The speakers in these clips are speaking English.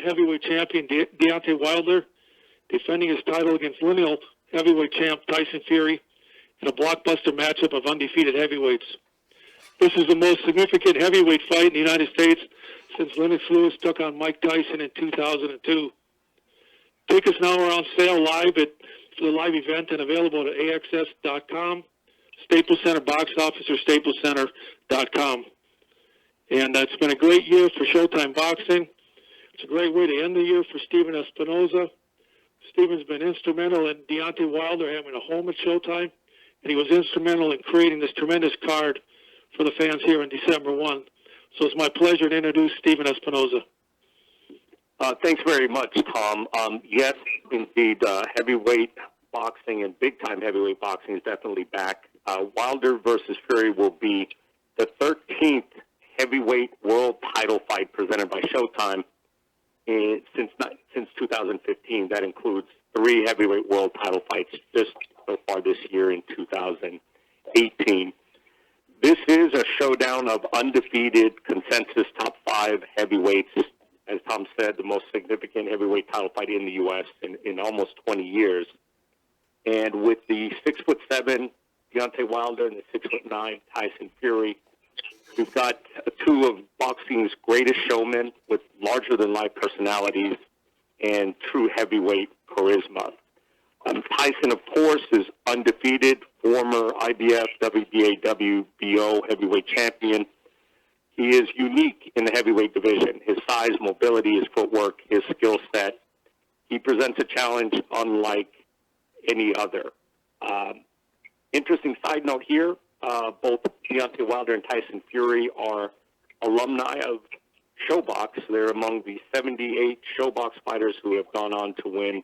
heavyweight champion Deontay Wilder defending his title against Lineal heavyweight champ Tyson Fury in a blockbuster matchup of undefeated heavyweights. This is the most significant heavyweight fight in the United States since Lennox Lewis took on Mike Tyson in 2002. Tickets now are on sale live for the live event and available at AXS.com, Staples Center box office, or StaplesCenter.com. And it's been a great year for Showtime Boxing. It's a great way to end the year for Stephen Espinoza. Stephen's been instrumental in Deontay Wilder having a home at Showtime, and he was instrumental in creating this tremendous card for the fans here on December 1. So it's my pleasure to introduce Stephen Espinoza. Thanks very much, Tom. Yes, indeed, heavyweight boxing and big-time heavyweight boxing is definitely back. Wilder versus Fury will be the 13th heavyweight world title fight presented by Showtime since 2015. That includes 3 heavyweight world title fights just so far this year in 2018. This is a showdown of undefeated consensus top 5 heavyweights. As Tom said, the most significant heavyweight title fight in the U.S. in almost 20 years. And with the 6'7" Deontay Wilder and the 6'9" Tyson Fury, we've got 2 of boxing's greatest showmen with larger-than-life personalities and true heavyweight charisma. Tyson, of course, is undefeated, former IBF, WBA, WBO heavyweight champion. He is unique in the heavyweight division. His size, mobility, his footwork, his skill set. He presents a challenge unlike any other. Interesting side note here, both Deontay Wilder and Tyson Fury are alumni of ShowBox. They're among the 78 ShowBox fighters who have gone on to win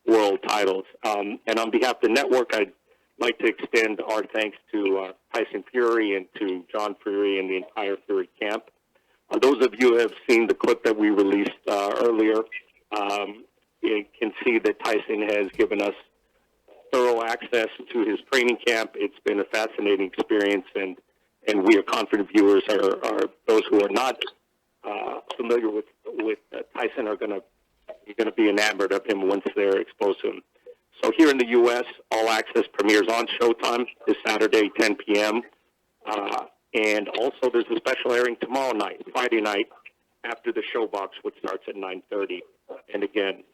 world titles. And on behalf of the network, I'd like to extend our thanks to Tyson Fury and to John Fury and the entire Fury camp. Those of you who have seen the clip that we released earlier, you can see that Tyson has given us thorough access to his training camp. It's been a fascinating experience, and we are confident viewers are those who are not familiar with Tyson are going to be enamored of him once they're exposed to him. So here in the U.S., All Access premieres on Showtime this Saturday, 10 p.m. And also there's a special airing tomorrow night, Friday night, after the ShowBox, which starts at 9:30. And again,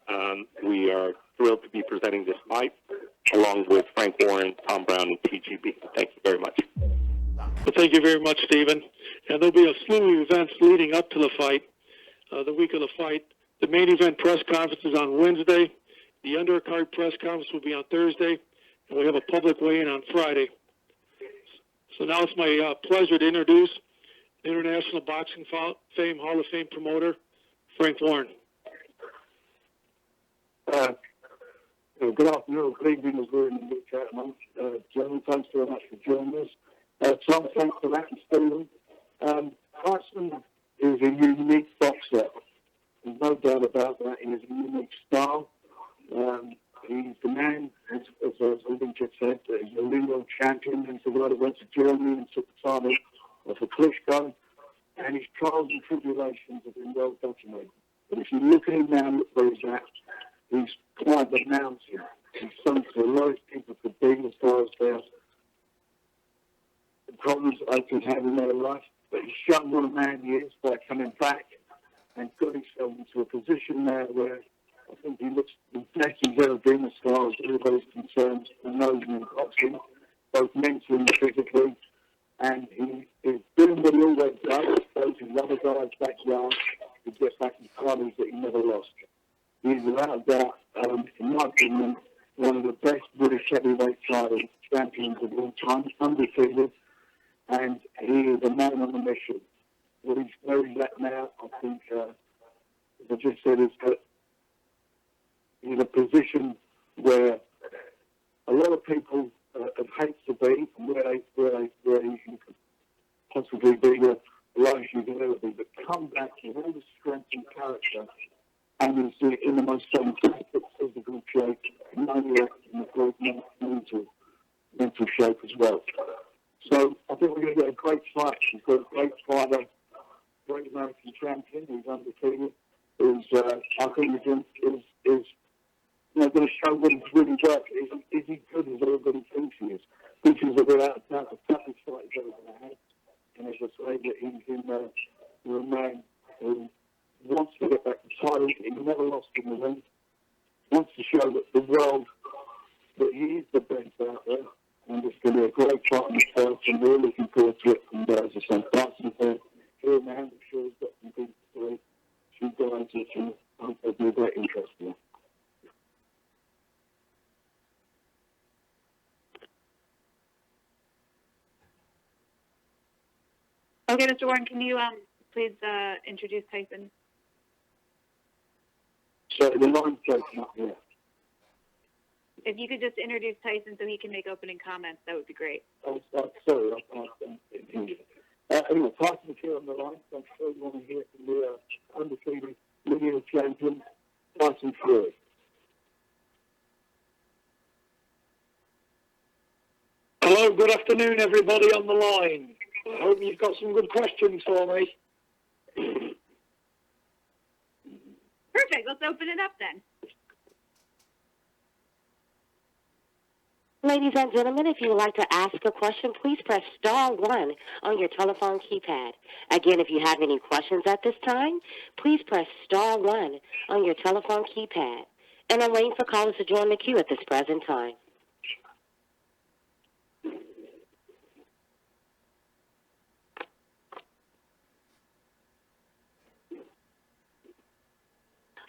we are thrilled to be presenting this fight along with Frank Warren, Tom Brown, and TGB. Thank you very much. Well, thank you very much, Stephen. And there'll be a slew of events leading up to the fight, the week of the fight. The main event press conference is on Wednesday. The undercard press conference will be on Thursday, and we have a public weigh-in on Friday. So now it's my pleasure to introduce International Boxing Fame Hall of Fame promoter, Frank Warren. Good afternoon, good evening, as we're in the new chat amongst. Gentlemen, thanks very much for joining us. Tom, thanks for that, and Stephen. Tyson is a unique boxer. There's no doubt about that. He has a unique style. He's the man, as Olin just said, he's a Lineal champion. He's the guy that went to Germany and took the title of a Klitschko. And his trials and tribulations have been well documented. But if you look at him now, look where he's at. He's climbed the mountain. He's sunk to the lowest people could be as far as the problems that they could have in their life. But he's shown what a man he is by coming back and got himself into a position now where I think he looks the best he's ever been as far as everybody's concerned and knows him in boxing, both mentally and physically. And he is doing what he always does, goes to the other guy's backyard to get back the titles that he never lost. He is without doubt, in my opinion, one of the best British heavyweight title champions of all time, undefeated, and he is a man on a mission. Where he's at now, I think, as I just said, is that he's in a position where a lot of people have hated to be, where he can possibly be the lowest you can ever be, but come back with all the strength and character, and he's in the most fantastic physical shape, and only in the great mental shape as well. So I think we're going to get a great fight. He's got a great fighter, great American champion, he's undefeated. I think is going to show what he's really worth. Is he good as everybody thinks he is? Which is without doubt the toughest fight he's ever had. And as I say, that he's in a man who wants to get back to title. He never lost in the ring. Wants to show that the world that he is the best out there. And it's going to be a great fight himself, and we're looking forward to it. And as I say, Tyson here in the hand, I'm sure he's got some things to say. Two guys which I hope there'll be a great interest in. Okay, Mr. Warren, can you please introduce Tyson? So the line's breaking up here. If you could just introduce Tyson so he can make opening comments, that would be great. Oh, sorry, I can't hear you. Anyway, Tyson's here on the line, so I'm sure you want to hear from the undefeated Lineal champion, Tyson Fury. Hello, good afternoon, everybody on the line. I hope you've got some good questions for me. Perfect. Let's open it up then. Ladies and gentlemen, if you would like to ask a question, please press star 1 on your telephone keypad. Again, if you have any questions at this time, please press star 1 on your telephone keypad. And I'm waiting for callers to join the queue at this present time.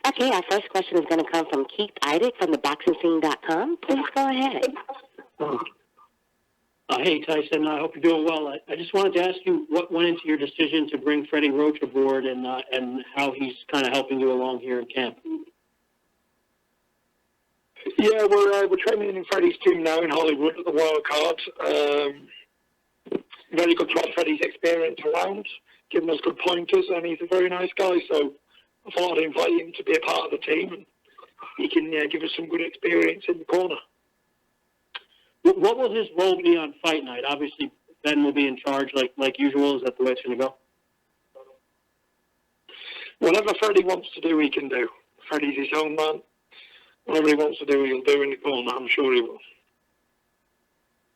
Okay, our first question is going to come from Keith Eidick from theboxingscene.com. Please go ahead. Hey, Tyson. I hope you're doing well. I just wanted to ask you what went into your decision to bring Freddie Roach aboard and how he's kind of helping you along here in camp. Yeah, we're training in Freddie's team now in Hollywood at the Wild Card. Very good to have Freddie's experience around, giving us good pointers, and he's a very nice guy, so I thought I'd invite him to be a part of the team, and he can give us some good experience in the corner. What will his role be on fight night? Obviously, Ben will be in charge like usual. Is that the way it's going to go? Whatever Freddie wants to do, he can do. Freddie's his own man. Whatever he wants to do, he'll do in the corner. I'm sure he will.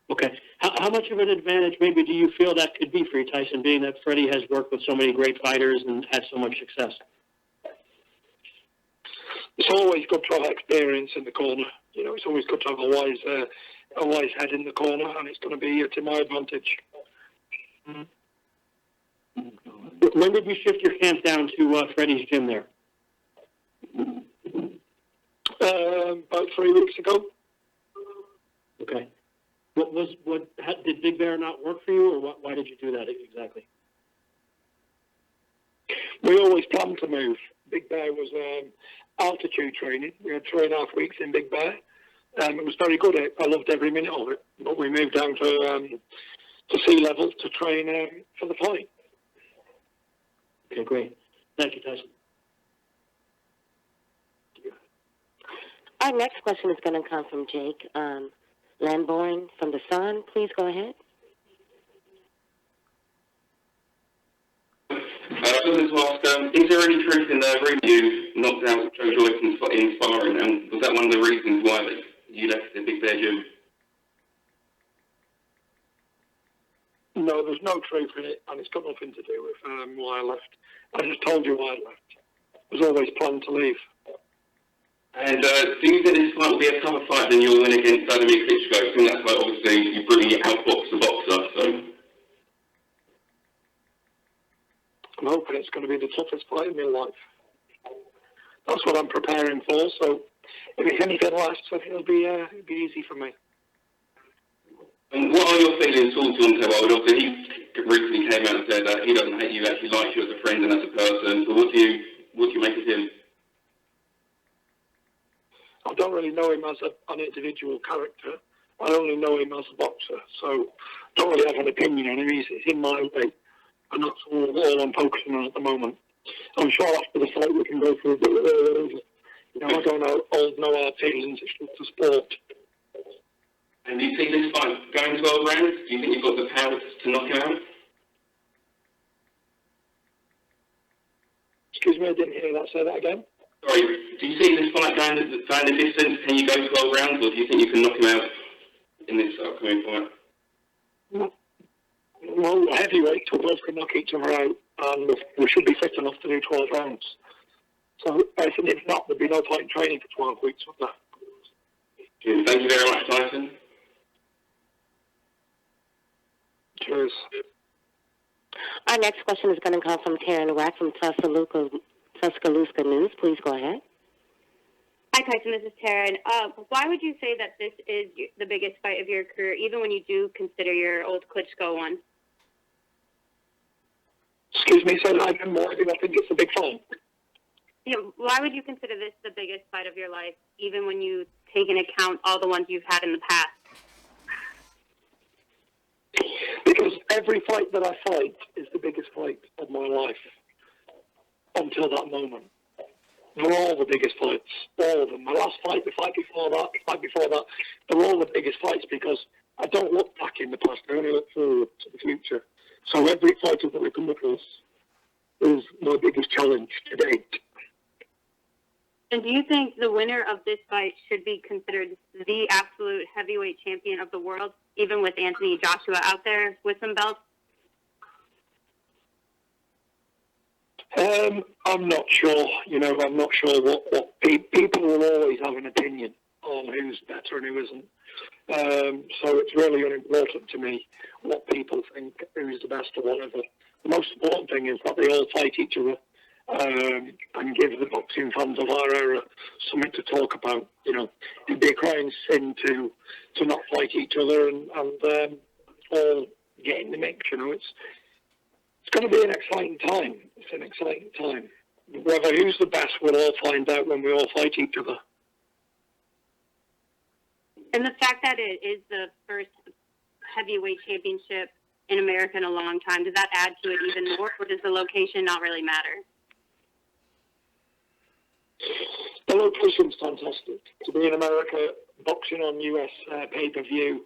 Okay. How much of an advantage maybe do you feel that could be for you, Tyson, being that Freddie has worked with so many great fighters and had so much success? It's always good to have experience in the corner. You know, it's always good to have a wise head in the corner, and it's going to be to my advantage. When did you shift your camp down to Freddie's gym there? About 3 weeks ago. Okay. Did Big Bear not work for you, or why did you do that exactly? We always planned to move. Big Bear was altitude training. We had 3.5 weeks in Big Bear. It was very good. I loved every minute of it. But we moved down to sea level to train for the fight. Okay, great. Thank you, Tyson. Our next question is going to come from Jake Lamborn from The Sun. Please go ahead. I wanted to ask, is there any truth in the rumor you knocked out Joe Joyce in sparring, and was that one of the reasons why you left the Big Bear gym? No, there's no truth in it, and it's got nothing to do with why I left. I just told you why I left. It was always planned to leave. And do you think this fight will be a tougher fight than your win against Vladimir Klitschko? I think that's like, obviously, you brilliantly outbox the boxer, so... I'm hoping it's going to be the toughest fight in my life. That's what I'm preparing for, so if it's anything less, I think it'll be easy for me. And what are your feelings towards Deontay Wilder? Obviously, he recently came out and said that he doesn't hate you, he actually likes you as a friend and as a person. So what do you make of him? I don't really know him as an individual character. I only know him as a boxer, so I don't really have an opinion on him. He's in my way, and that's all I'm focusing on at the moment. I'm sure after the fight we can go through I don't know our feelings. It's just a sport. And do you see this fight going 12 rounds? Do you think you've got the power to knock him out? Excuse me, I didn't hear that. Say that again. Sorry, do you see this fight going the distance? Can you go 12 rounds, or do you think you can knock him out in this upcoming fight? Well, heavyweights, we both can knock each other out, and we should be fit enough to do 12 rounds. So, I think if not, there'd be no point in training for 12 weeks, would there? Thank you very much, Tyson. Cheers. Our next question is going to come from Taryn Wack from Tuscaloosa News. Please go ahead. Hi, Tyson. This is Taryn. Why would you say that this is the biggest fight of your career, even when you do consider your old Klitschko one? Excuse me, say that again more. I think it's a big fight. Yeah, why would you consider this the biggest fight of your life, even when you take into account all the ones you've had in the past? Because every fight that I fight is the biggest fight of my life until that moment. They're all the biggest fights, all of them. My last fight, the fight before that, they're all the biggest fights because I don't look back in the past, I only look forward to the future. So every fighter that we come across is my biggest challenge to date. And do you think the winner of this fight should be considered the absolute heavyweight champion of the world, even with Anthony Joshua out there with some belts? I'm not sure. I'm not sure what people will always have an opinion on who's better and who isn't. So it's really unimportant to me what people think who's the best or whatever. The most important thing is that they all fight each other and give the boxing fans of our era something to talk about. It'd be a crying sin to not fight each other and all get in the mix. It's going to be an exciting time. It's an exciting time. Whether who's the best, we'll all find out when we all fight each other. And the fact that it is the first heavyweight championship in America in a long time, does that add to it even more, or does the location not really matter? The location's fantastic. To be in America, boxing on US pay-per-view,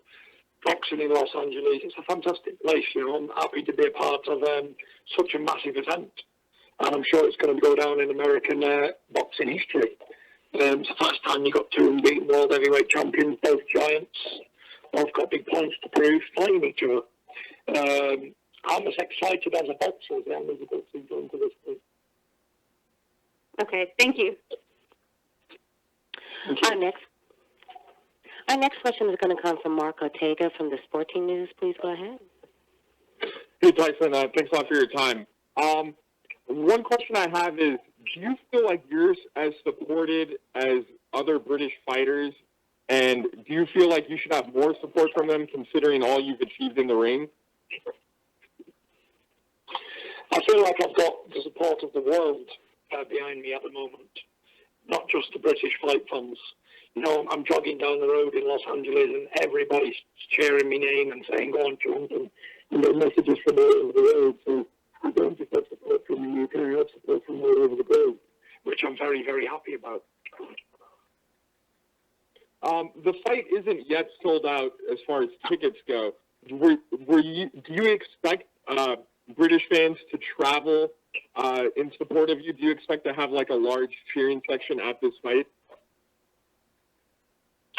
boxing in Los Angeles, it's a fantastic place. I'm happy to be a part of such a massive event. And I'm sure it's going to go down in American boxing history. It's the first time you got two unbeaten world heavyweight champions, both giants, both got big points to prove, fighting each other. I'm as excited as a boxer as I am as a boxing fan to this point. Okay, thank you. Our next question is going to come from Mark Ortega from the Sporting News. Please go ahead. Hey, Tyson. Thanks a lot for your time. One question I have is, do you feel like you're as supported as other British fighters? And do you feel like you should have more support from them considering all you've achieved in the ring? I feel like I've got the support of the world behind me at the moment, not just the British fight fans. I'm jogging down the road in Los Angeles and everybody's cheering my name and saying, go on, Trump, and there's messages from all over the world. So I don't just have support from the UK, I have support from all over the globe, which I'm very, very happy about. The fight isn't yet sold out as far as tickets go. Do you expect British fans to travel in support of you? Do you expect to have like a large cheering section at this fight?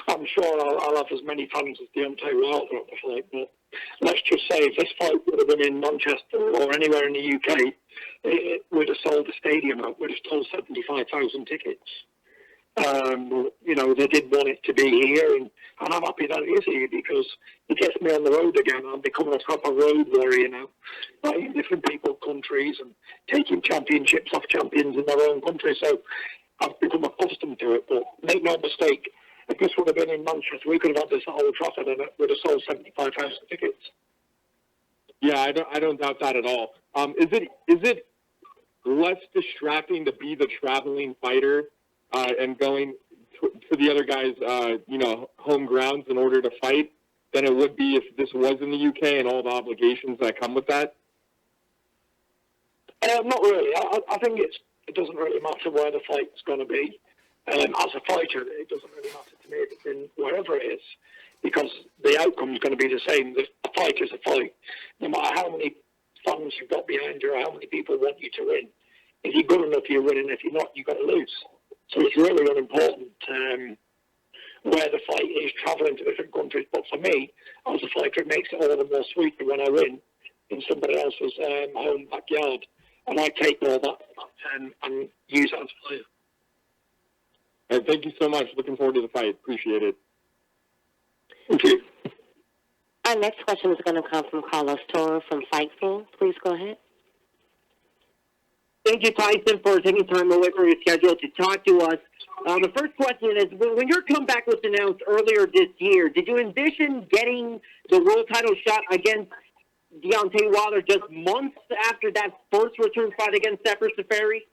I'm sure I'll have as many fans as Deontay Wilder at the fight, but let's just say if this fight would have been in Manchester or anywhere in the UK, it would have sold the stadium out. We'd have sold 75,000 tickets. They did want it to be here, and I'm happy that it is here because it gets me on the road again. I'm becoming a proper road warrior now, fighting different people, countries, and taking championships off champions in their own country. So I've become accustomed to it, but make no mistake, if this would have been in Manchester, we could have had this at Old Trafford and it would have sold 75,000 tickets. Yeah, I don't doubt that at all. Is it less distracting to be the traveling fighter and going to the other guy's home grounds in order to fight than it would be if this was in the UK and all the obligations that come with that? Not really. I think it doesn't really matter where the fight's going to be. As a fighter, it doesn't really matter to me if it's in wherever it is, because the outcome is going to be the same. The fight is a fight. No matter how many fans you've got behind you or how many people want you to win, if you're good enough, you're winning. If you're not, you've got to lose. So it's really unimportant where the fight is, travelling to different countries. But for me, as a fighter, it makes it all the more sweeter when I win in somebody else's home backyard. And I take all that and use that as a player. All right, thank you so much. Looking forward to the fight. Appreciate it. Thank you. Our next question is going to come from Carlos Toro from Fightful. Please go ahead. Thank you, Tyson, for taking time away from your schedule to talk to us. The first question is, when your comeback was announced earlier this year, did you envision getting the world title shot against Deontay Wilder just months after that first return fight against Fury?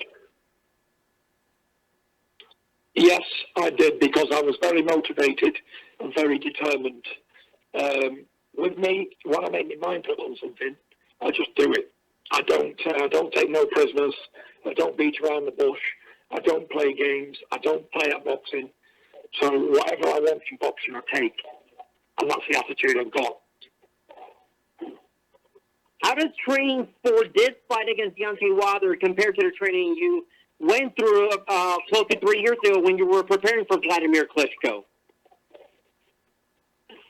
Yes, I did, because I was very motivated and very determined. With me, when I make my mind up on something, I just do it. I don't take no prisoners. I don't beat around the bush. I don't play games. I don't play at boxing. So whatever I want in boxing, I take. And that's the attitude I've got. How does training for this fight against Deontay Wilder compare to the training you went through close to 3 years ago when you were preparing for Vladimir Klitschko?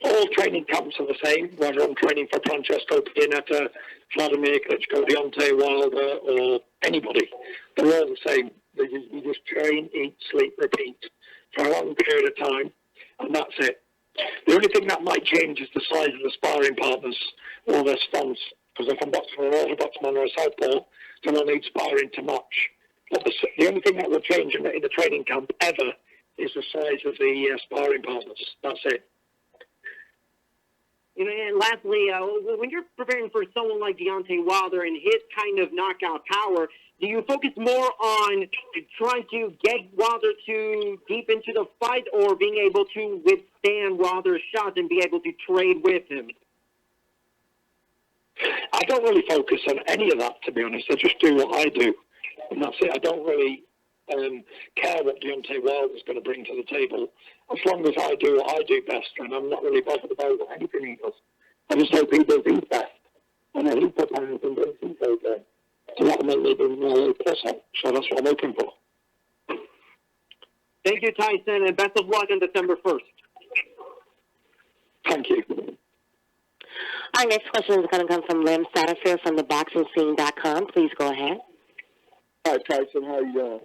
All training camps are the same, whether I'm training for Francesco Pianetta, Vladimir Klitschko, Deontay Wilder, or anybody. They're all the same. You just train, eat, sleep, repeat for a long period of time, and that's it. The only thing that might change is the size of the sparring partners or their stance. Because if I'm boxing an orthodox man or a southpaw, then I'll need sparring to match. But the only thing that will change in the training camp ever is the size of the sparring partners. That's it. You know, and lastly, when you're preparing for someone like Deontay Wilder and his kind of knockout power, do you focus more on trying to get Wilder to deep into the fight or being able to withstand Wilder's shots and be able to trade with him? I don't really focus on any of that, to be honest. I just do what I do, and that's it. I don't really care what Deontay Wilder is going to bring to the table. As long as I do what I do best, and I'm not really bothered about anything he does. I just hope he does his best, and then he puts on anything that he's okay. So that'll make me do plus up. So that's what I'm looking for. Thank you, Tyson, and best of luck on December 1st. Thank you. Our next question is going to come from Lim Satterfield from theboxingscene.com. Please go ahead. Hi, Tyson. How are you doing?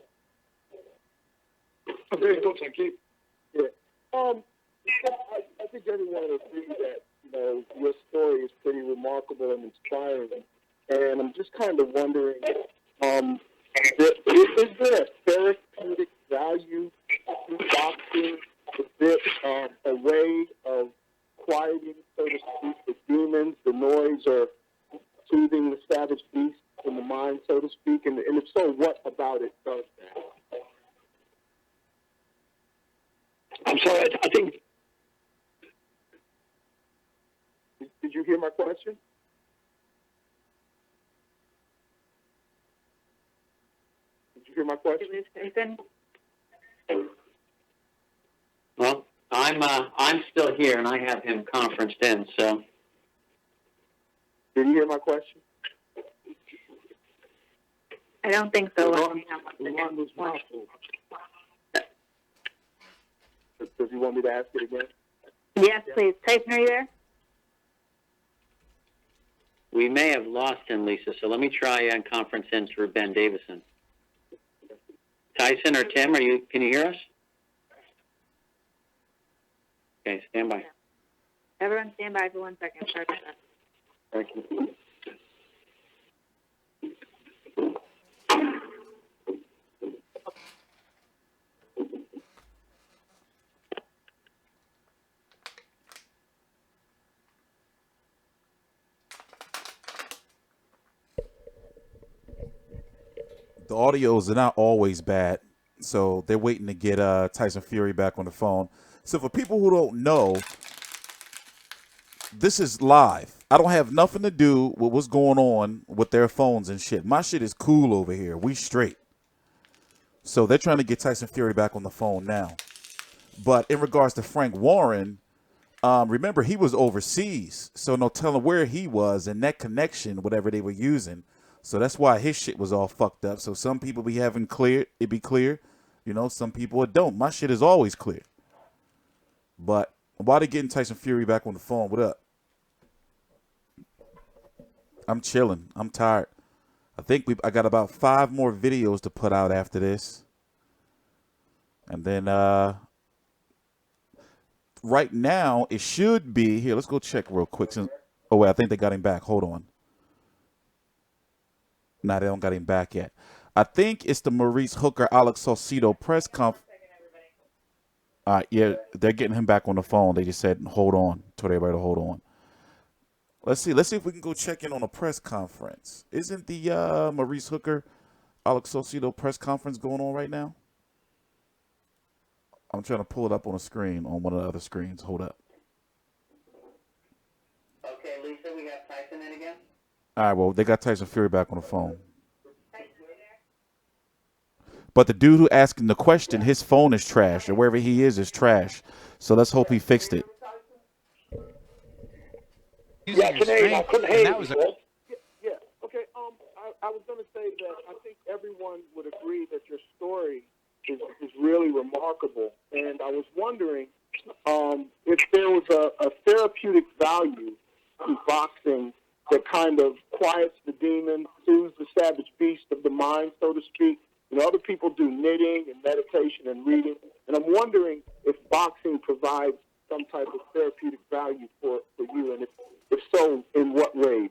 I'm doing good, thank you. Yeah. I think everyone will agree that, you know, your story is pretty remarkable and inspiring. And I'm just kind of wondering, is there a therapeutic value to boxing? Is it a way of quieting, so to speak, the demons, the noise, or soothing the savage beast in the mind, so to speak? And if so, what about it does that? I'm sorry, I think... Did you hear my question? Did you hear my question? Well, I'm still here, and I have him conferenced in, so... Did you hear my question? I don't think so. Does he want me to ask it again? Yes, please. Tyson, are you there? We may have lost him, Lisa, so let me try and conference in through Ben Davison. Tyson or Tim, can you hear us? Okay, stand by. Everyone stand by for 1 second. Sorry about that. Thank you. The audios are not always bad, so they're waiting to get Tyson Fury back on the phone. So for people who don't know, this is live. I don't have nothing to do with what's going on with their phones and shit. My shit is cool over here. We straight. So they're trying to get Tyson Fury back on the phone now. But in regards to Frank Warren, remember he was overseas, so no telling where he was and that connection, whatever they were using. So that's why his shit was all fucked up. So some people be having clear, it be clear. You know, some people it don't. My shit is always clear. But why they getting Tyson Fury back on the phone? What up? I'm chilling. I'm tired. I think I got about 5 more videos to put out after this. And then right now it should be here. Let's go check real quick. Oh wait, I think they got him back. Hold on. Nah, they don't got him back yet. I think it's the Maurice Hooker, Alex Saucedo press conf. All right, yeah, they're getting him back on the phone. They just said, hold on. Told everybody to hold on. Let's see if we can go check in on a press conference. Isn't the Maurice Hooker, Alex Saucedo press conference going on right now? I'm trying to pull it up on a screen, on one of the other screens. Hold up. Okay, Lisa, we have Tyson in again? All right, well, they got Tyson Fury back on the phone. But the dude who asking the question, his phone is trash, or wherever he is trash. So let's hope he fixed it. Yeah, I couldn't hear you. Yeah, okay. I was going to say that I think everyone would agree that your story is really remarkable. And I was wondering if there was a therapeutic value to boxing that kind of quiets the demon, soothes the savage beast of the mind, so to speak. You know, other people do knitting and meditation and reading, and I'm wondering if boxing provides some type of therapeutic value for you, and if so, in what ways?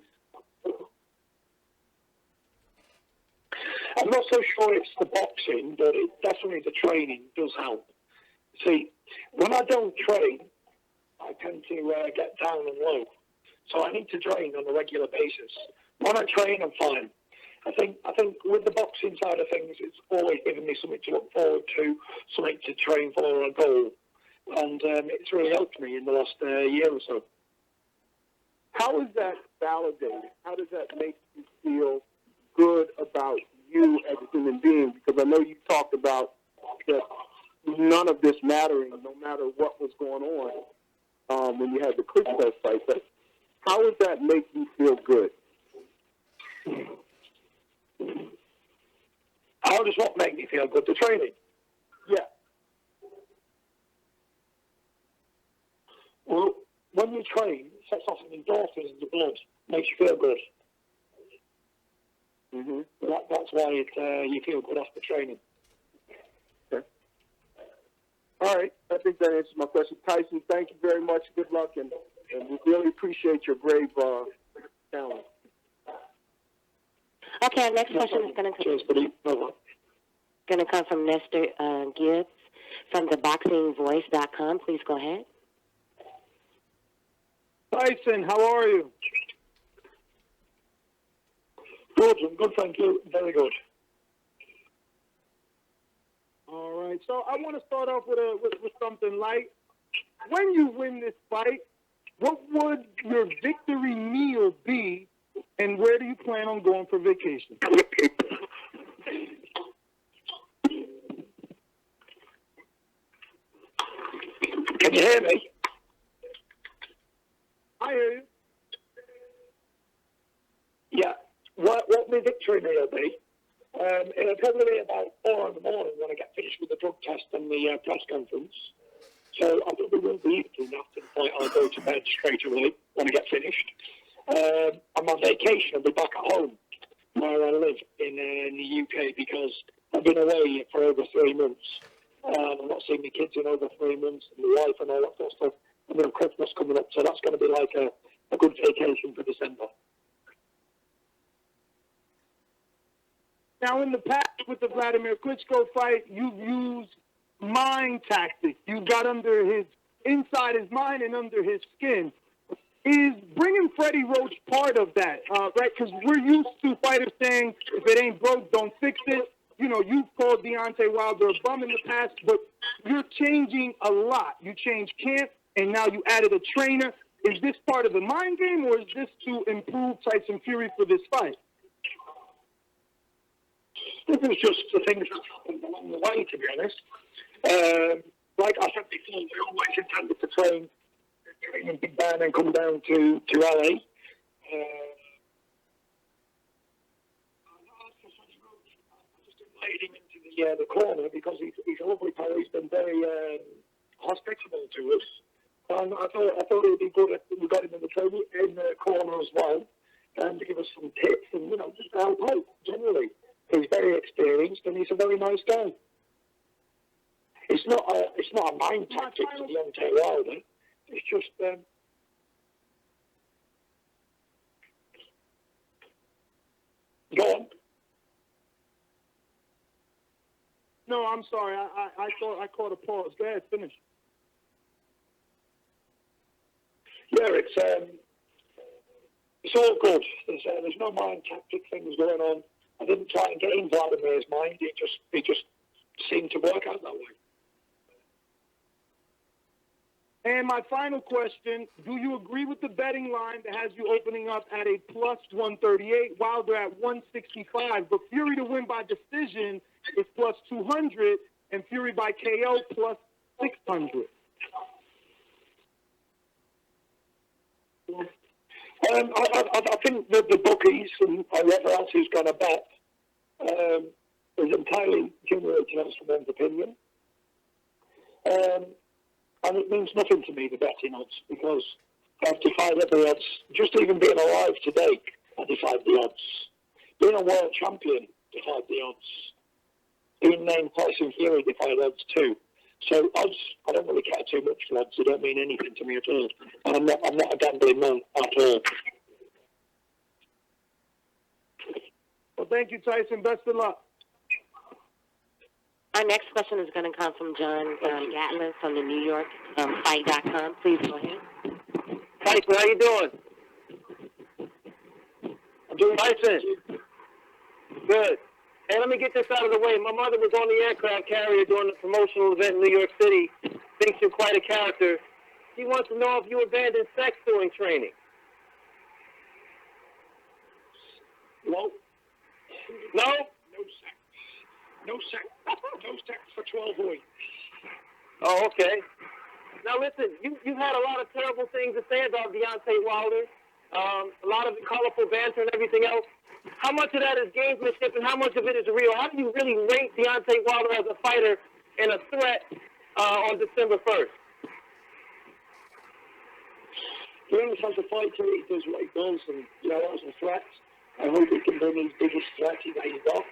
I'm not so sure it's the boxing, but definitely the training does help. See, when I don't train, I tend to get down and low. So I need to train on a regular basis. When I train, I'm fine. I think with the boxing side of things, it's always given me something to look forward to, something to train for, a goal. And it's really helped me in the last year or so. How is that validated? How does that make you feel good about you as a human being? Because I know you talked about that none of this mattering, no matter what was going on when you had the Klitschko fight. But how does that make you feel good? How does what make me feel good? The training? Yeah. Well, when you train, it sets off some endorphins in the blood, makes you feel good. Mm-hmm. That's why you feel good after training. Okay. All right. I think that answers my question. Tyson, thank you very much. Good luck, and we really appreciate your brave talent. Okay, our next question is going to come from Nestor Gibbs from theboxingvoice.com. Please go ahead. Tyson, how are you? Good, I'm good, thank you. Very good. All right, so I want to start off with something light. When you win this fight, what would your victory meal be, and where do you plan on going for vacation? Can you hear me? I hear you. Yeah. What my victory meal be? It'll probably be about 4 in the morning when I get finished with the drug test and the press conference. So I probably won't be eating after the fight. I'll go to bed straight away when I get finished. I'm on vacation. I'll be back at home where I live in the UK because I've been away for over 3 months. I've not seen my kids in over 3 months, and my wife and all that sort of stuff. And then Christmas coming up, so that's going to be like a good vacation for December. Now, in the past with the Vladimir Klitschko fight, you've used mind tactics. You got inside his mind and under his skin. Is bringing Freddie Roach part of that, right? Because we're used to fighters saying, if it ain't broke, don't fix it. You know, you've called Deontay Wilder a bum in the past, but you're changing a lot. You changed camp, and now you added a trainer. Is this part of the mind game, or is this to improve Tyson Fury for this fight? This is just the things that happened along the way, to be honest. Like I said before, we always intended to train in Big Ben and come down to LA. invited him into the corner because he's a lovely fellow. He's been very hospitable to us. And I thought it'd be good if we got him in the corner as well, to give us some tips and just to help out generally. He's very experienced and he's a very nice guy. It's not a mind tactic to Deontay Wilder. It's just go on. No, I'm sorry. I thought I caught a pause. Go ahead, finish. Yeah, it's all good. There's no mind tactic things going on. I didn't try and get in Vladimir's mind. It just seemed to work out that way. And my final question, do you agree with the betting line that has you opening up at a plus 138, Wilder at 165, but Fury to win by decision is plus 200, and Fury by KO plus 600? I think that the bookies and whoever else who's going to bet is entirely generating on someone's opinion. And it means nothing to me, the betting odds, because I've defied every odds. Just even being alive today, I defied the odds. Being a world champion, defied the odds. Being named Tyson Fury, defied odds too. So odds, I don't really care too much for odds. They don't mean anything to me at all. And I'm not a gambling man at all. Well, thank you, Tyson. Best of luck. Our next question is going to come from John Gatler from the New York Fight.com. Please go ahead. Tyson, how you doing? I'm doing Tyson. Good. Hey, let me get this out of the way. My mother was on the aircraft carrier during the promotional event in New York City. Thinks you're quite a character. She wants to know if you abandoned sex during training. No. No? No sex. No sex for 12 weeks. Oh, okay. Now, listen, you've had a lot of terrible things to say about Deontay Wilder, a lot of colorful banter and everything else. How much of that is gamesmanship and how much of it is real? How do you really rate Deontay Wilder as a fighter and a threat on December 1st? He as a fighter, he does what he does, and, as a threat, I hope he can bring his biggest threat that he's got.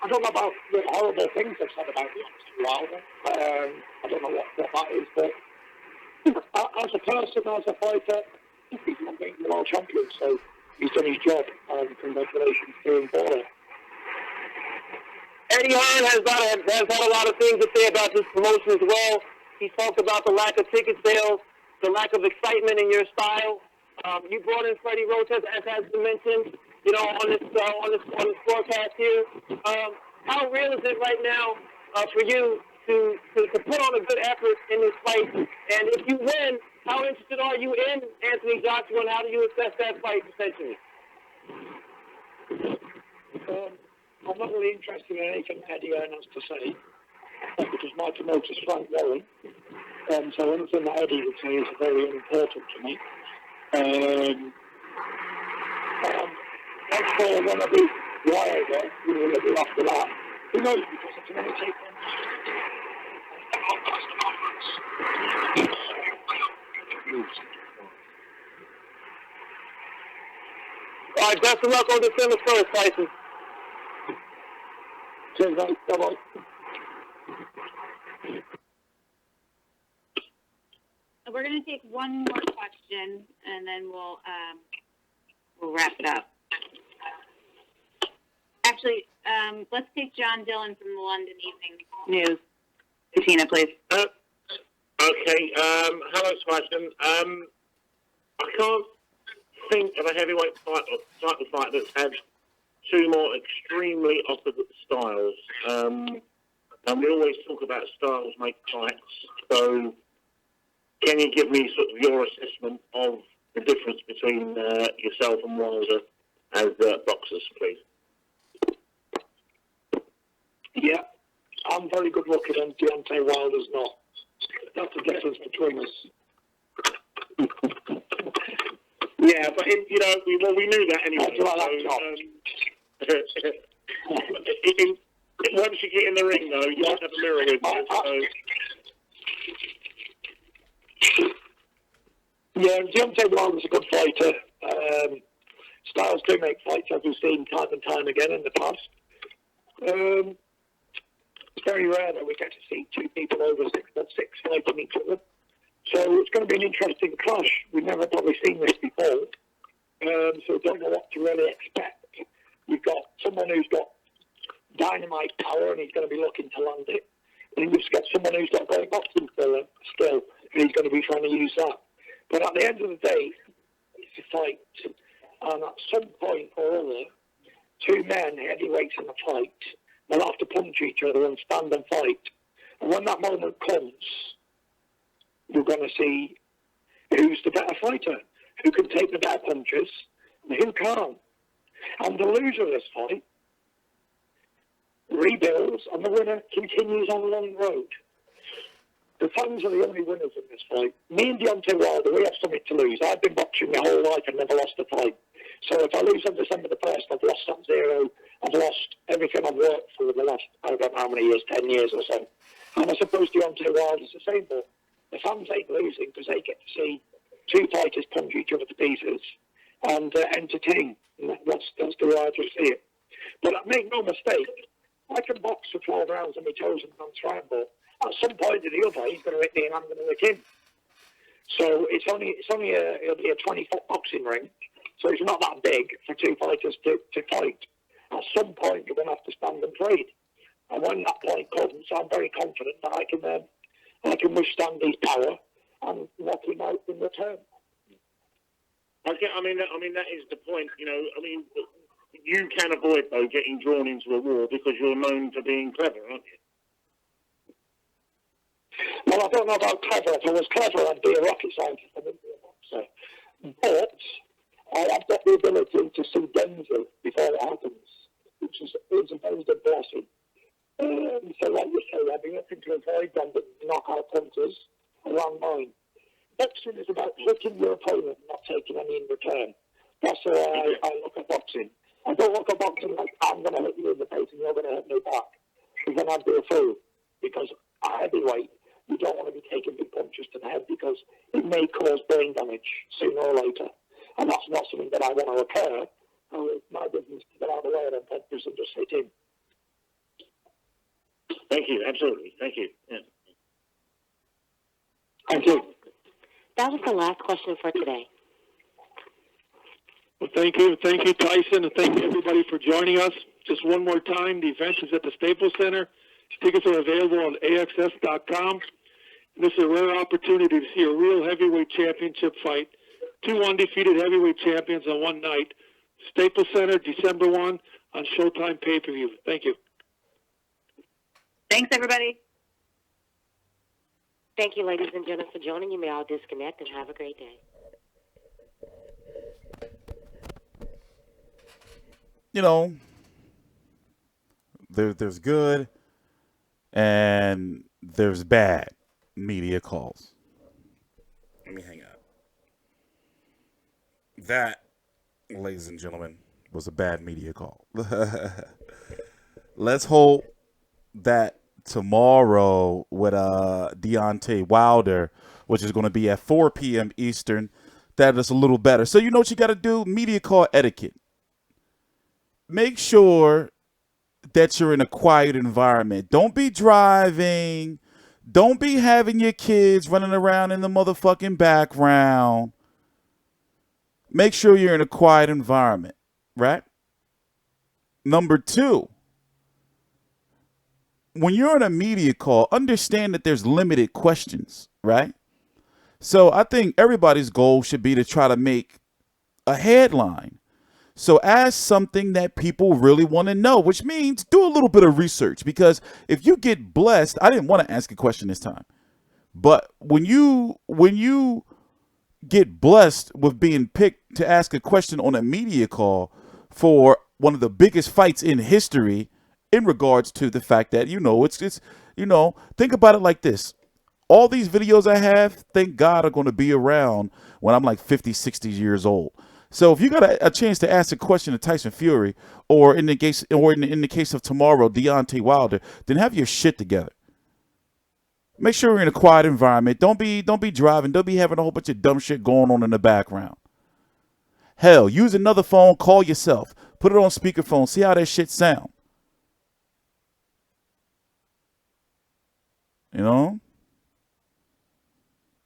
I don't know about the horrible things I've said about Deontay Wilder. I don't know what that is, but as a person, as a fighter, he's not being the world champion, so he's done his job, and congratulations to him for it. Eddie Hearn has had a lot of things to say about this promotion as well. He talked about the lack of ticket sales, the lack of excitement in your style. You brought in Freddie Rotes, as has been mentioned, on this broadcast here. How real is it right now for you to put on a good effort in this fight? And if you win, how interested are you in Anthony Joshua, and how do you assess that fight potentially? I'm not really interested in anything Eddie Hearn has to say, because my promoter's Frank Warren. So anything that Eddie would say is very important to me. As for when I beat Wilder, what I do after that, who knows, because I can only take one. All right, best of luck on December 1st, Tyson. Cheers, mate. Bye-bye. We're going to take one more question, and then we'll wrap it up. Actually, let's take John Dillon from the London Evening News. Katina, please. Okay. Hello, Tyson. I can't think of a heavyweight title fight that's had two more extremely opposite styles. And we always talk about styles make fights. So, can you give me sort of your assessment of the difference between yourself and Wilder as boxers, please? Yeah, I'm very good looking and Deontay Wilder's not. That's the difference between us. Yeah, but we knew that anyway. How do you like that, Once you get in the ring, though, you don't have a mirror with you. So. Yeah, Deontay Wilder's a good fighter. Styles do make fights, as we've seen time and time again in the past. It's very rare that we get to see two people over 6'6" fighting each other. So it's going to be an interesting clash. We've never probably seen this before. So we don't know what to really expect. You've got someone who's got dynamite power and he's going to be looking to land it. And you've just got someone who's got great boxing skill and he's going to be trying to use that. But at the end of the day, it's a fight. And at some point or other, two men, heavyweights in a fight, they'll have to punch each other and stand and fight. And when that moment comes, you're going to see who's the better fighter, who can take the better punches, and who can't. And the loser of this fight rebuilds, and the winner continues on a long road. The fans are the only winners in this fight. Me and Deontay Wilder, we have something to lose. I've been boxing my whole life and never lost a fight. So if I lose on December the 1st, I've lost that zero. I've lost everything I've worked for the last, I don't know how many years, 10 years or so. And I suppose Deontay Wilder's the same, but the fans ain't losing because they get to see two fighters punch each other to pieces and entertain. And that's the way I just see it. But make no mistake, I can box for 12 rounds on my toes and on trying, but at some point or the other, he's going to hit me and I'm going to hit him. So it'll be a 20-foot boxing ring. So it's not that big for two fighters to fight. At some point, you're going to have to stand and trade. And when that point comes, I'm very confident that I can withstand his power and knock him out in return. Okay, I mean that is the point. You know, I mean, you can avoid though getting drawn into a war because you're known for being clever, aren't you? Well, I don't know about clever. If I was clever, I'd be a rocket scientist. I wouldn't be a boxer. But I have got the ability to see danger before it happens, which is a very good blessing. So like you say, I've been looking to avoid them, but knockout punches around mine. Boxing is about hitting your opponent and not taking any in return. That's the way I look at boxing. I don't look at boxing like I'm going to hit you in the face and you're going to hit me back. Because then I'd be a fool. Because at heavyweight, you don't want to be taking big punches to the head because it may cause brain damage sooner or later. And that's not something that I want to occur. It's my business to get out of the way and then punches and just hit him. Thank you. Absolutely. Thank you. Yeah. Thank you. That was the last question for today. Well, thank you, Tyson, and thank you everybody for joining us. Just one more time, the event is at the Staples Center. Tickets are available on AXS.com. And this is a rare opportunity to see a real heavyweight championship fight. Two undefeated heavyweight champions on one night. Staples Center, December 1 on Showtime PPV. Thank you. Thanks, everybody. Thank you, ladies and gentlemen, for joining. You may all disconnect and have a great day. You know, there's good and there's bad media calls. Let me hang up. That, ladies and gentlemen, was a bad media call. Let's hope that tomorrow with Deontay Wilder, which is going to be at 4 p.m. Eastern, that is a little better. So you know what you got to do? Media call etiquette. Make sure that you're in a quiet environment. Don't be driving. Don't be having your kids running around in the motherfucking background. Make sure you're in a quiet environment, right? Number two, when you're on a media call, understand that there's limited questions, right? So I think everybody's goal should be to try to make a headline. So ask something that people really want to know, which means do a little bit of research, because if you get blessed, I didn't want to ask a question this time, but when you get blessed with being picked to ask a question on a media call for one of the biggest fights in history, in regards to the fact that, think about it like this. All these videos I have, thank God, are going to be around when I'm like 50, 60 years old. So if you got a chance to ask a question to Tyson Fury, or in the case of tomorrow, Deontay Wilder, then have your shit together. Make sure you're in a quiet environment. Don't be driving. Don't be having a whole bunch of dumb shit going on in the background. Hell, use another phone. Call yourself. Put it on speakerphone. See how that shit sound. You know.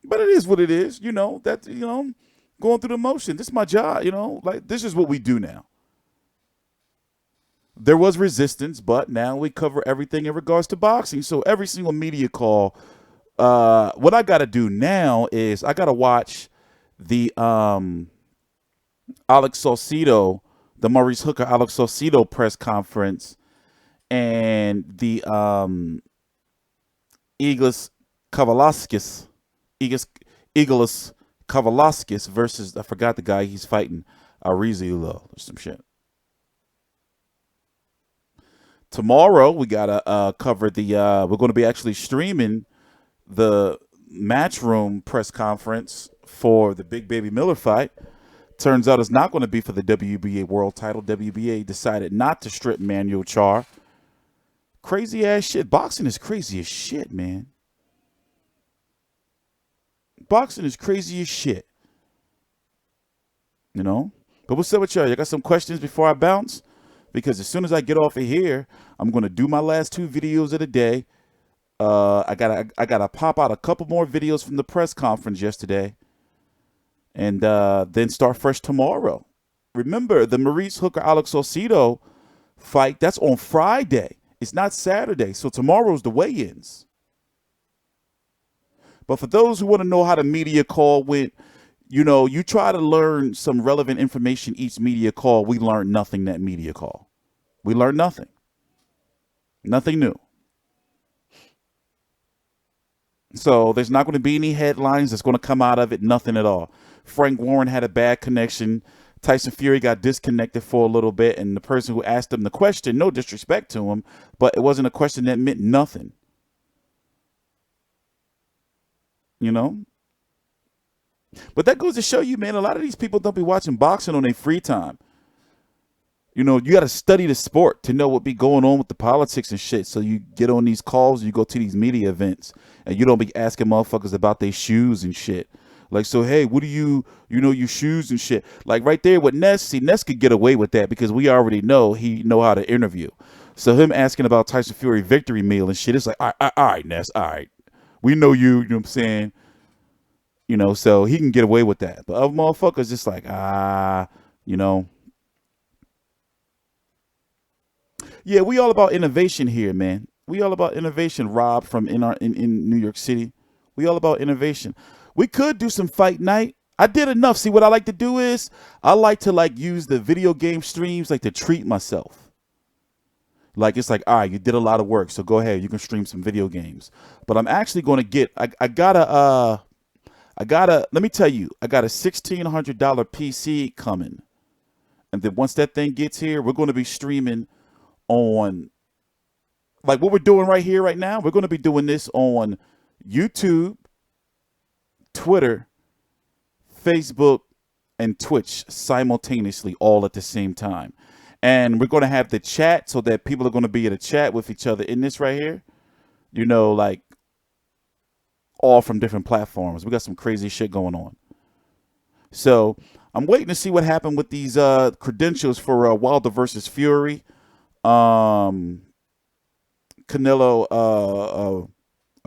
But it is what it is. You know that. You know, going through the motion. This is my job. You know, like this is what we do now. There was resistance, but now we cover everything in regards to boxing. So every single media call, what I got to do now is I got to watch the Alex Saucedo, the Maurice Hooker Alex Saucedo press conference, and the Iglis Kavalaskis versus, I forgot the guy he's fighting, Arizulo or some shit. Tomorrow we gotta cover the we're going to be actually streaming the Matchroom press conference for the Big Baby Miller fight. Turns out it's not going to be for the WBA world title. WBA decided not to strip Manuel Char. Crazy ass shit. Boxing is crazy as shit, man. Boxing is crazy as shit. You know? But what's up with y'all? You got some questions before I bounce? Because as soon as I get off of here, I'm going to do my last 2 videos of the day. I gotta pop out a couple more videos from the press conference yesterday. And then start fresh tomorrow. Remember, the Maurice Hooker Alex Saucedo fight, that's on Friday. It's not Saturday. So tomorrow's the weigh-ins. But for those who want to know how the media call went, you know, you try to learn some relevant information each media call. We learned nothing that media call. We learned nothing. Nothing new. So there's not going to be any headlines that's going to come out of it. Nothing at all. Frank Warren had a bad connection. Tyson Fury got disconnected for a little bit. And the person who asked him the question, no disrespect to him, but it wasn't a question that meant nothing. You know? But that goes to show you, man, a lot of these people don't be watching boxing on their free time. You know, you got to study the sport to know what be going on with the politics and shit. So you get on these calls, you go to these media events, and you don't be asking motherfuckers about their shoes and shit. Like, so, hey, what do you know, your shoes and shit. Like right there with Ness, see, Ness could get away with that because we already know he know how to interview. So him asking about Tyson Fury victory meal and shit, it's like, all right, Ness, all right. We know you know what I'm saying? You know, so he can get away with that. But other motherfuckers just like, you know. Yeah, we all about innovation here, man. We all about innovation, Rob, from in New York City. We all about innovation. We could do some fight night. I did enough. See, what I like to do is I like to like use the video game streams like to treat myself. Like it's like, all right, you did a lot of work, so go ahead, you can stream some video games. But I'm actually going to get I gotta let me tell you, I got a $1,600 PC coming. And then once that thing gets here, we're going to be streaming on, like what we're doing right here, right now. We're going to be doing this on YouTube, Twitter, Facebook, and Twitch simultaneously, all at the same time. And we're going to have the chat so that people are going to be able to chat with each other in this right here. You know, like, all from different platforms. We got some crazy shit going on. So I'm waiting to see what happened with these credentials for Wilder versus Fury, Canelo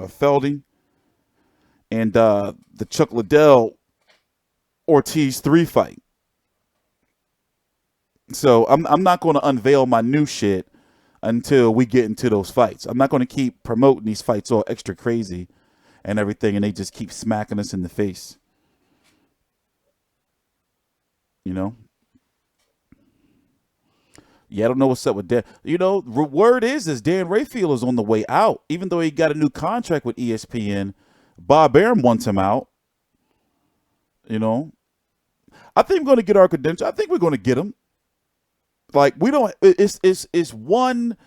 Felding, and the Chuck Liddell Ortiz 3 fight. So I'm not going to unveil my new shit until we get into those fights. I'm not going to keep promoting these fights all extra crazy and everything, and they just keep smacking us in the face. You know? Yeah, I don't know what's up with Dan. You know, word is Dan Rayfield is on the way out. Even though he got a new contract with ESPN, Bob Arum wants him out. You know? I think we're going to get our credentials. I think we're going to get him. Like, we don't, it's one,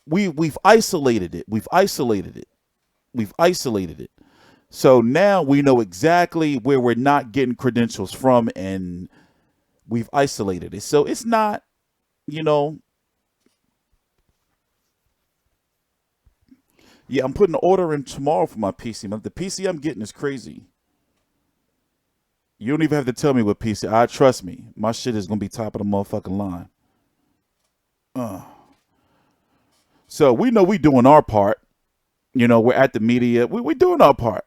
we've isolated it. We've isolated it. So now we know exactly where we're not getting credentials from, and we've isolated it. So it's not, you know, yeah, I'm putting an order in tomorrow for my PC. The PC I'm getting is crazy. You don't even have to tell me what PC. Trust me, my shit is gonna be top of the motherfucking line. So we know we doing our part. You know, we're at the media. We doing our part.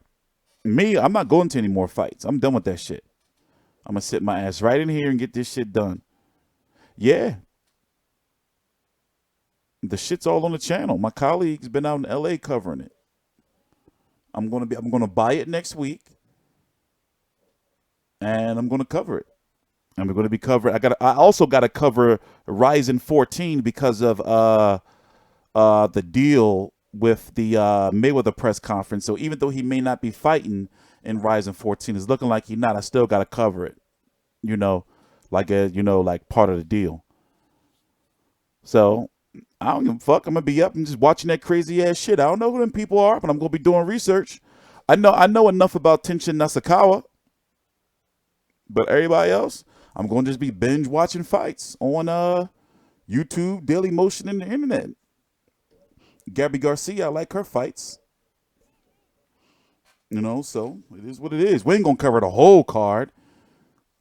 Me, I'm not going to any more fights. I'm done with that shit. I'm gonna sit my ass right in here and get this shit done. Yeah. The shit's all on the channel. My colleague's been out in LA covering it. I'm gonna buy it next week. And I'm gonna cover it. And we're gonna be covering. I also gotta cover Ryzen 14 because of the deal with the Mayweather press conference. So even though he may not be fighting in Ryzen 14, it's looking like he's not. I still gotta cover it. You know, like part of the deal. So I don't give a fuck. I'm gonna be up and just watching that crazy ass shit. I don't know who them people are, but I'm gonna be doing research. I know enough about Tenshin Nasukawa, but everybody else, I'm gonna just be binge watching fights on YouTube, Daily Motion, and the internet. Gabby Garcia, I like her fights. You know, so it is what it is. We ain't gonna cover the whole card.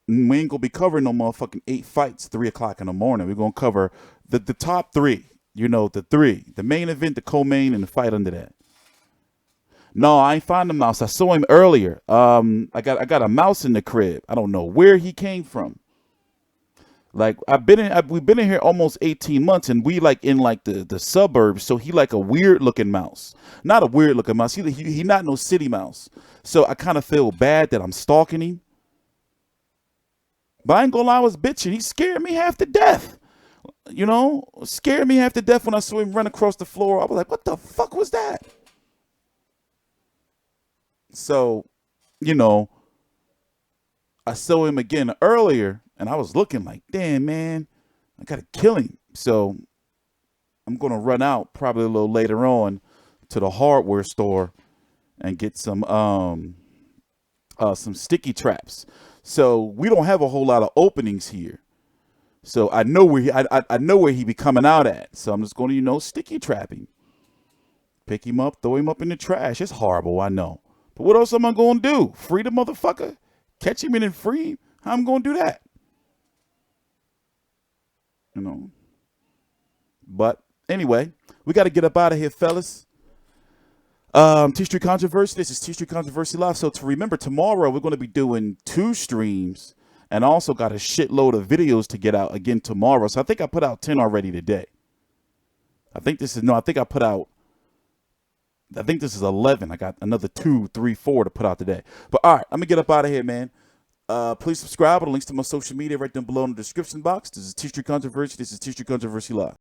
We ain't gonna be covering no motherfucking 8 fights 3 o'clock in the morning. We're gonna cover the top 3. You know, the 3. The main event, the co-main, and the fight under that. No, I ain't find the mouse. I saw him earlier. I got a mouse in the crib. I don't know where he came from. Like we've been in here almost 18 months, and we like in like the suburbs. So he like a weird looking mouse, not a weird looking mouse. He not no city mouse. So I kind of feel bad that I'm stalking him. But I ain't gonna lie, I was bitching. He scared me half to death. You know, scared me half to death when I saw him run across the floor. I was like, what the fuck was that? So, you know, I saw him again earlier, and I was looking like, damn, man, I got to kill him. So I'm going to run out probably a little later on to the hardware store and get some sticky traps. So we don't have a whole lot of openings here. So I know where I know where he be coming out at. So I'm just going to, you know, sticky trap him. Pick him up, throw him up in the trash. It's horrible, I know. But what else am I going to do? Free the motherfucker? Catch him and then free him? How am I going to do that? You know. But anyway, we got to get up out of here, fellas. T-Street Controversy. This is T-Street Controversy Live. So to remember, tomorrow we're going to be doing 2 streams and also got a shitload of videos to get out again tomorrow. So I think I put out 10 already today. I think this is 11. I got another 2, 3, 4 to put out today. But all right, I'm going to get up out of here, man. Please subscribe. The links to my social media right down below in the description box. This is T-Street Controversy. This is T-Street Controversy Live.